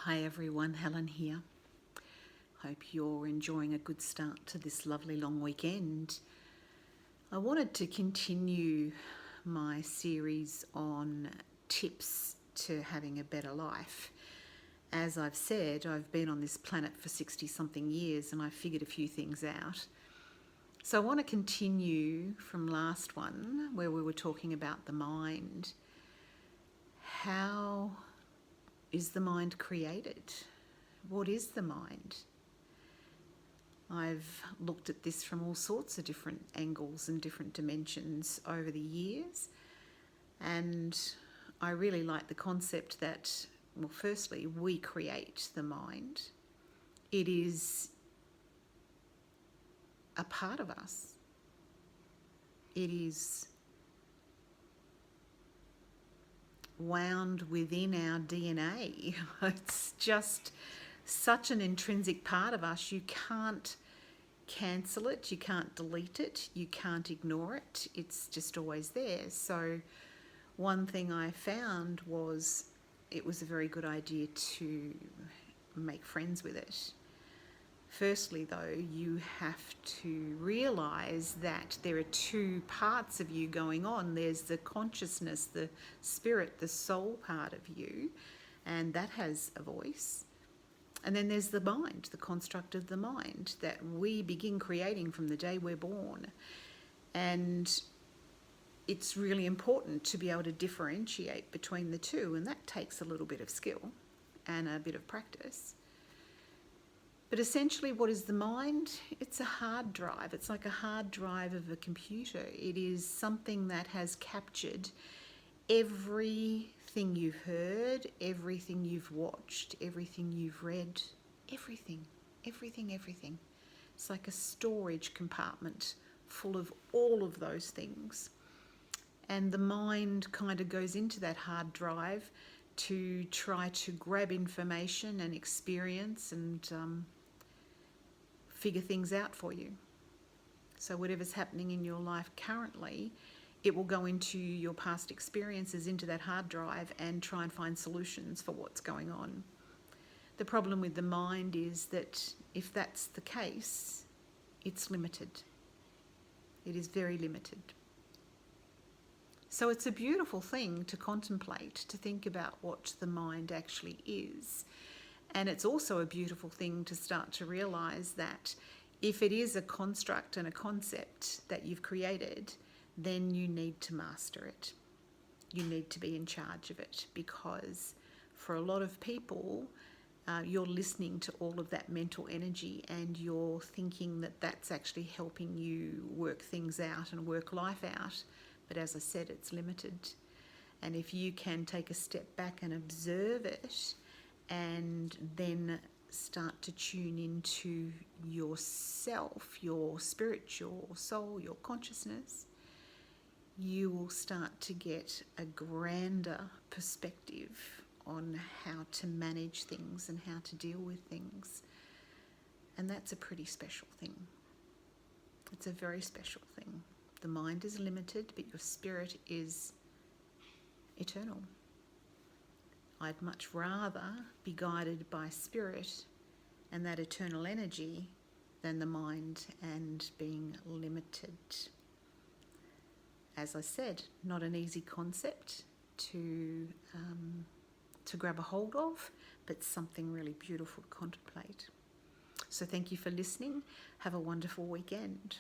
Hi everyone, Helen here. Hope you're enjoying a good start to this lovely long weekend. I wanted to continue my series on tips to having a better life. As I've said, I've been on this planet for 60 something years and I've figured a few things out. So I want to continue from last one where we were talking about the mind. How is the mind created? What is the mind? I've looked at this from all sorts of different angles and different dimensions over the years, and I really like the concept that, well, firstly, we create the mind. It is a part of us. It is wound within our DNA. It's just such an intrinsic part of us. You can't cancel it, you can't delete it, you can't ignore it. It's just always there. So one thing I found was it was a very good idea to make friends with it. Firstly, though, you have to realise that there are two parts of you going on. There's the consciousness, the spirit, the soul part of you, and that has a voice. And then there's the mind, the construct of the mind that we begin creating from the day we're born. And it's really important to be able to differentiate between the two, and that takes a little bit of skill and a bit of practice. But essentially, what is the mind? It's a hard drive. It's like a hard drive of a computer. It is something that has captured everything you've heard, everything you've watched, everything you've read, everything. It's like a storage compartment full of all of those things. And the mind kind of goes into that hard drive to try to grab information and experience and figure things out for you. So whatever's happening in your life currently, it will go into your past experiences, into that hard drive, and try and find solutions for what's going on. The problem with the mind is that if that's the case, it's limited. It is very limited. So it's a beautiful thing to contemplate, to think about what the mind actually is. And it's also a beautiful thing to start to realise that if it is a construct and a concept that you've created, then you need to master it. You need to be in charge of it, because for a lot of people, you're listening to all of that mental energy and you're thinking that that's actually helping you work things out and work life out. But as I said, it's limited. And if you can take a step back and observe it, and then start to tune into yourself, your spirit, your soul, your consciousness, you will start to get a grander perspective on how to manage things and how to deal with things. And that's a pretty special thing. It's a very special thing. The mind is limited, but your spirit is eternal. I'd much rather be guided by spirit and that eternal energy than the mind and being limited. As I said, not an easy concept to grab a hold of, but something really beautiful to contemplate. So thank you for listening. Have a wonderful weekend.